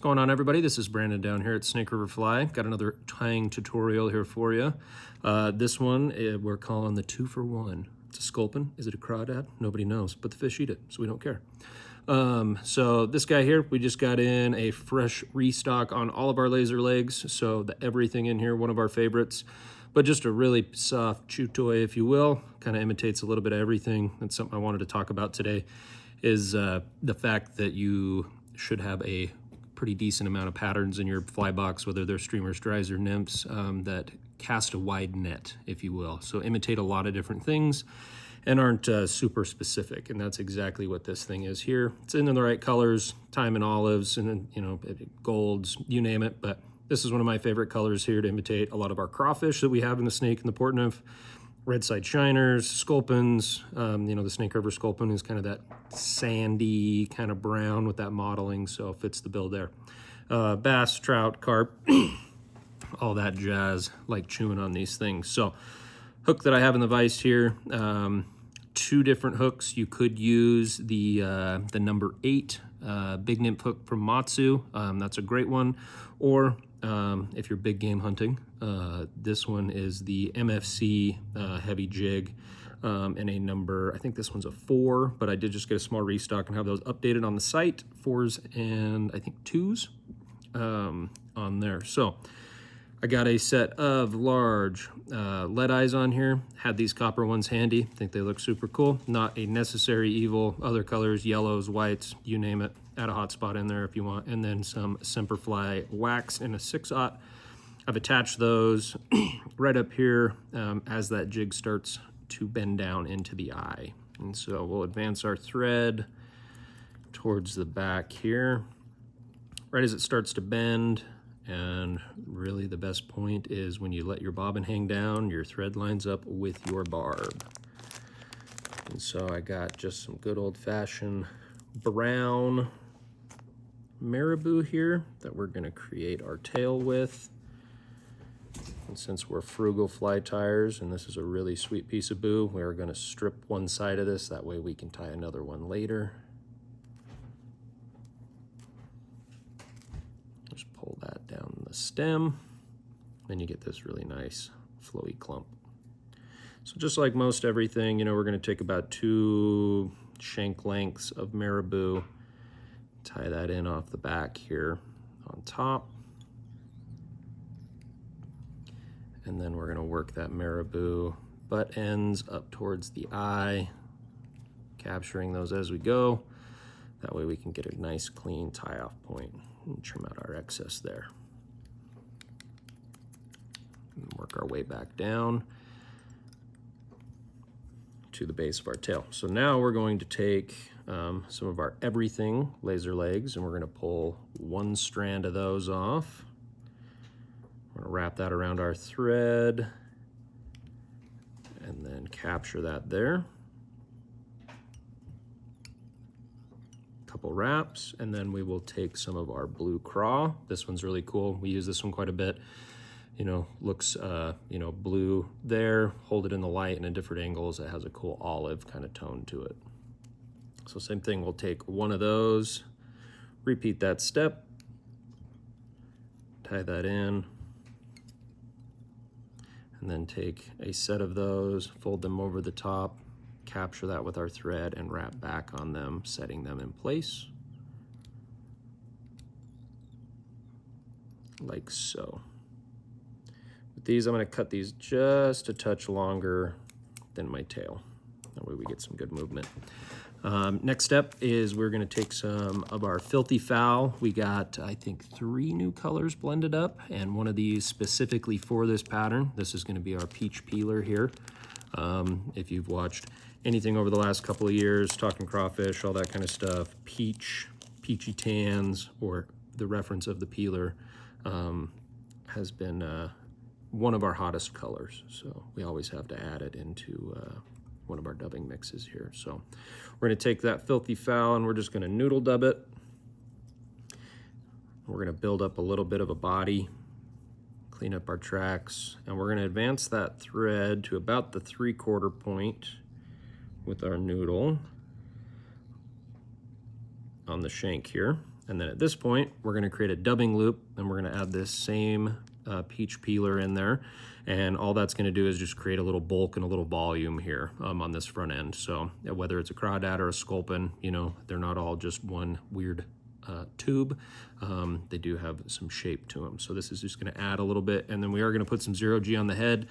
What's going on, everybody? This is Brandon down here at Snake River Fly. Got another tying tutorial here for you. This one we're calling the 2-for-1. It's a sculpin. Is it a crawdad? Nobody knows, but the fish eat it, so we don't care. So this guy here, we just got in a fresh restock on all of our laser legs. So everything in here, one of our favorites, but just a really soft chew toy, if you will. Kind of imitates a little bit of everything. That's something I wanted to talk about today, is the fact that you should have a pretty decent amount of patterns in your fly box, whether they're streamers, dries, or nymphs, that cast a wide net, if you will. So imitate a lot of different things and aren't super specific, and that's exactly what this thing is here. It's in the right colors, thyme and olives, and then, you know, golds, you name it, but this is one of my favorite colors here to imitate a lot of our crawfish that we have in the Snake and the Port Nymph. Red side shiners, sculpins, you know, the Snake River sculpin is kind of that sandy kind of brown with that modeling, so it fits the bill there. Bass, trout, carp, all that jazz, like chewing on these things. So hook that I have in the vise here, 2 different hooks. You could use the number 8 big nymph hook from Matsu. That's a great one. Or if you're big game hunting, this one is the MFC heavy jig, and a number, I think this one's a 4, but I did just get a small restock and have those updated on the site, 4s and I think 2s on there. So I got a set of large lead eyes on here. Had these copper ones handy. Think they look super cool. Not a necessary evil. Other colors, yellows, whites, you name it. Add a hot spot in there if you want. And then some Semperfli wax in a 6/0. I've attached those right up here as that jig starts to bend down into the eye. And so we'll advance our thread towards the back here. Right as it starts to bend, and really the best point is when you let your bobbin hang down, your thread lines up with your barb. And so I got just some good old-fashioned brown marabou here that we're going to create our tail with. And since we're frugal fly tires, and this is a really sweet piece of boo, we're going to strip one side of this, that way we can tie another one later. Just pull that down the stem, then you get this really nice flowy clump. So just like most everything, you know, we're going to take about 2 shank lengths of marabou, tie that in off the back here on top, and then we're going to work that marabou butt ends up towards the eye, capturing those as we go. That way we can get a nice clean tie-off point and trim out our excess there. And work our way back down to the base of our tail. So now we're going to take some of our everything laser legs, and we're going to pull 1 strand of those off. We're going to wrap that around our thread and then capture that there. Couple wraps, and then we will take some of our blue craw. This one's really cool. We use this one quite a bit. You know, looks you know, blue there. Hold it in the light and in different angles. It has a cool olive kind of tone to it. So same thing, we'll take 1 of those, repeat that step, tie that in, and then take a set of those, fold them over the top, capture that with our thread, and wrap back on them, setting them in place like so. With these, I'm going to cut these just a touch longer than my tail. That way we get some good movement. Next step is we're going to take some of our filthy fowl. We got, I think, 3 new colors blended up, and one of these specifically for this pattern. This is going to be our peach peeler here. If you've watched anything over the last couple of years, talking crawfish, all that kind of stuff, peachy tans, or the reference of the peeler has been one of our hottest colors. So we always have to add it into one of our dubbing mixes here. So we're going to take that filthy fowl and we're just going to noodle dub it. We're going to build up a little bit of a body, clean up our tracks, and we're going to advance that thread to about the 3/4 point with our noodle on the shank here. And then at this point, we're gonna create a dubbing loop, and we're gonna add this same peach peeler in there. And all that's gonna do is just create a little bulk and a little volume here on this front end. So whether it's a crawdad or a sculpin, you know, they're not all just one weird tube. They do have some shape to them. So this is just gonna add a little bit, and then we are gonna put some 0G on the head.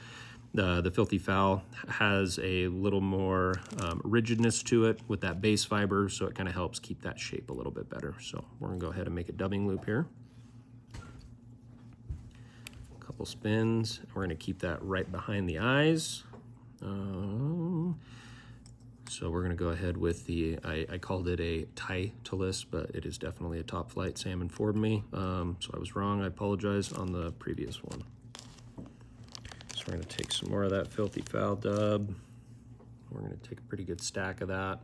The Filthy Fowl has a little more rigidness to it with that base fiber, so it kind of helps keep that shape a little bit better. So we're gonna go ahead and make a dubbing loop here. A couple spins. We're gonna keep that right behind the eyes. So we're gonna go ahead with the, I called it a Titleist, but it is definitely a Top Flight. Sam informed me, so I was wrong. I apologize on the previous one. So we're gonna take some more of that Filthy Fowl dub. We're gonna take a pretty good stack of that.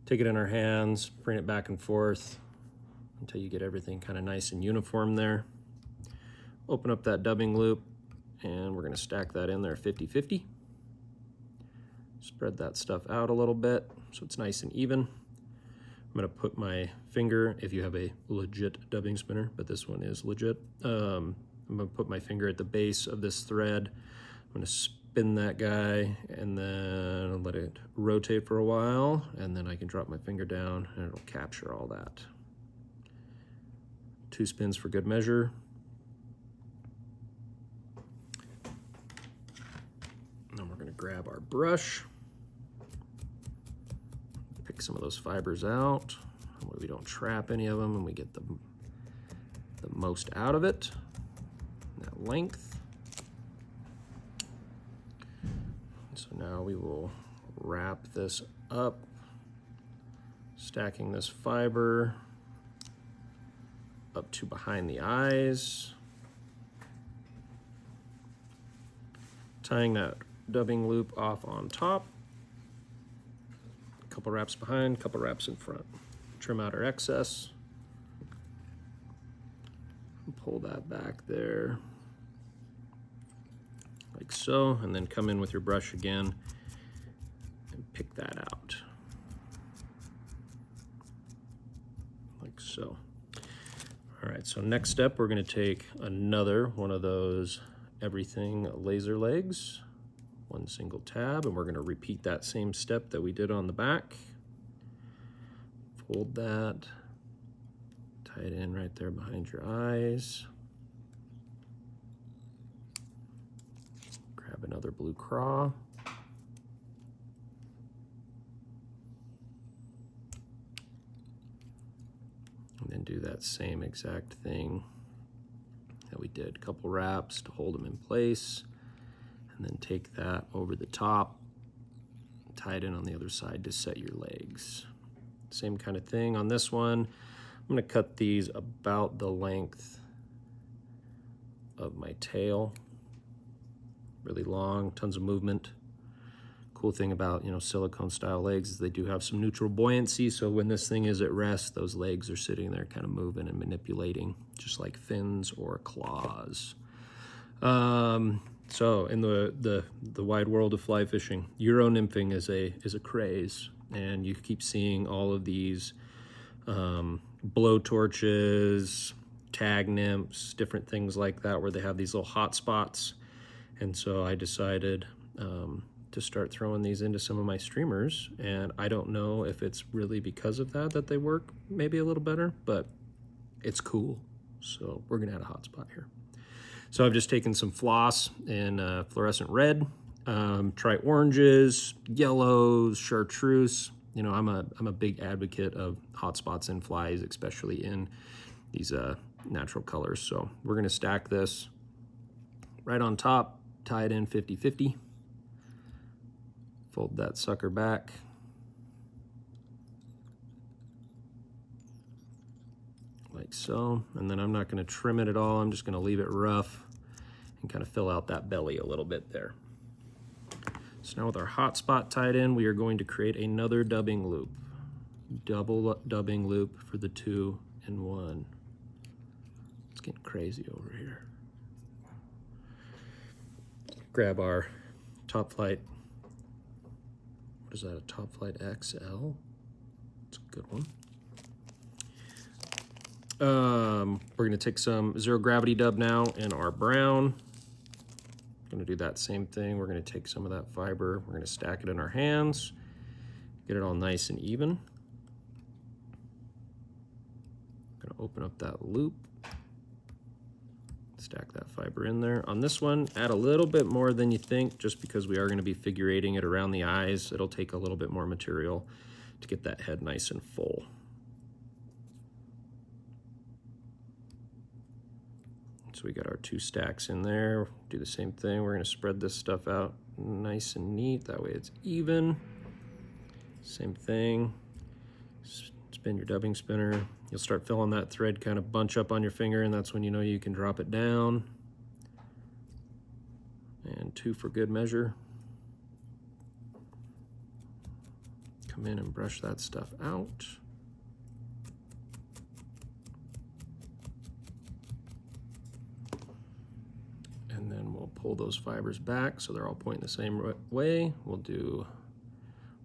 Take it in our hands, bring it back and forth until you get everything kind of nice and uniform there. Open up that dubbing loop, and we're gonna stack that in there 50-50. Spread that stuff out a little bit so it's nice and even. I'm gonna put my finger, if you have a legit dubbing spinner, but this one is legit. I'm gonna put my finger at the base of this thread. I'm gonna spin that guy and then let it rotate for a while, and then I can drop my finger down and it'll capture all that. 2 spins for good measure. And then we're gonna grab our brush, pick some of those fibers out, that way we don't trap any of them and we get the most out of it. That length. So now we will wrap this up, stacking this fiber up to behind the eyes, tying that dubbing loop off on top, a couple wraps behind, couple wraps in front. Trim out our excess. Pull that back there like so, and then come in with your brush again and pick that out like so. All right, so next step, we're gonna take another one of those everything laser legs, one single tab, and we're gonna repeat that same step that we did on the back. Fold that, tie it in right there behind your eyes. Grab another blue craw. And then do that same exact thing that we did. A couple wraps to hold them in place. And then take that over the top, tie it in on the other side to set your legs. Same kind of thing on this one. I'm gonna cut these about the length of my tail. Really long, tons of movement. Cool thing about, you know, silicone style legs is they do have some neutral buoyancy, so when this thing is at rest, those legs are sitting there kind of moving and manipulating, just like fins or claws. So in the wide world of fly fishing, Euro nymphing is a craze, and you keep seeing all of these blow torches, tag nymphs, different things like that, where they have these little hot spots. And so I decided to start throwing these into some of my streamers, and I don't know if it's really because of that they work maybe a little better, but it's cool. So we're gonna add a hot spot here. So I've just taken some floss in fluorescent red, try oranges, yellows, chartreuse. You know, I'm a big advocate of hot spots in flies, especially in these natural colors. So we're gonna stack this right on top, tie it in 50-50. Fold that sucker back. Like so. And then I'm not gonna trim it at all. I'm just gonna leave it rough and kind of fill out that belly a little bit there. So now with our hot spot tied in, we are going to create another dubbing loop. Double dubbing loop for the 2-in-1. It's getting crazy over here. Grab our Top Flight. What is that, a Top Flight XL? It's a good one. We're gonna take some zero gravity dub now in our brown. Gonna do that same thing. We're gonna take some of that fiber, we're gonna stack it in our hands, get it all nice and even. Gonna open up that loop, stack that fiber in there. On this one, add a little bit more than you think, just because we are gonna be figure eighting it around the eyes. It'll take a little bit more material to get that head nice and full. So we got our 2 stacks in there. Do the same thing. We're gonna spread this stuff out nice and neat. That way it's even. Same thing. Spin your dubbing spinner. You'll start feeling that thread kind of bunch up on your finger, and that's when you know you can drop it down. And 2 for good measure. Come in and brush that stuff out. And then we'll pull those fibers back so they're all pointing the same way. We'll do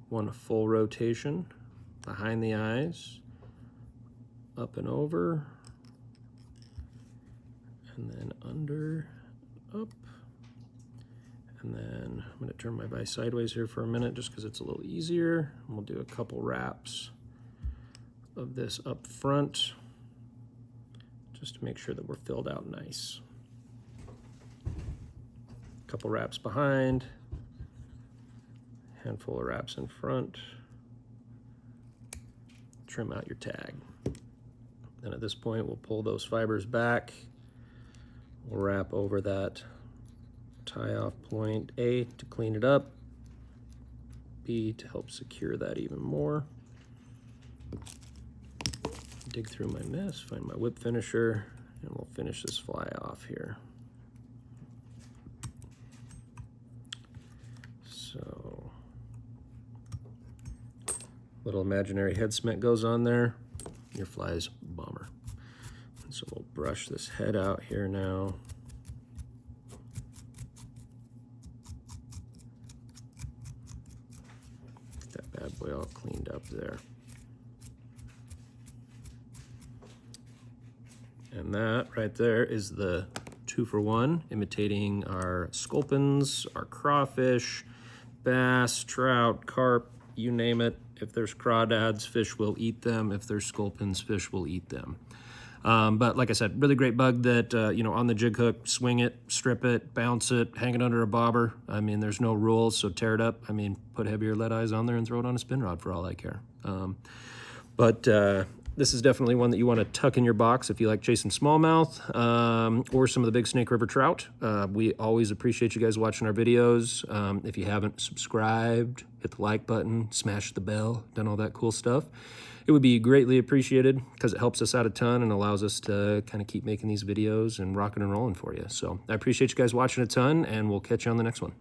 1 full rotation behind the eyes, up and over, and then under, up. And then I'm gonna turn my vise sideways here for a minute just because it's a little easier. And we'll do a couple wraps of this up front just to make sure that we're filled out nice. Couple wraps behind, handful of wraps in front. Trim out your tag. Then at this point, we'll pull those fibers back. We'll wrap over that tie off point, A, to clean it up, B, to help secure that even more. Dig through my mess, find my whip finisher, and we'll finish this fly off here. So, little imaginary head cement goes on there. Your fly's bomber. And so we'll brush this head out here now. Get that bad boy all cleaned up there. And that right there is the 2-for-1, imitating our sculpins, our crawfish, bass, trout, carp, you name it. If there's crawdads, fish will eat them. If there's sculpins, fish will eat them. But like I said, really great bug that, you know, on the jig hook, swing it, strip it, bounce it, hang it under a bobber. I mean, there's no rules, so tear it up. I mean, put heavier lead eyes on there and throw it on a spin rod for all I care. This is definitely one that you want to tuck in your box if you like chasing smallmouth or some of the big Snake River trout. We always appreciate you guys watching our videos. If you haven't subscribed, hit the like button, smash the bell, done all that cool stuff. It would be greatly appreciated because it helps us out a ton and allows us to kind of keep making these videos and rocking and rolling for you. So I appreciate you guys watching a ton, and we'll catch you on the next one.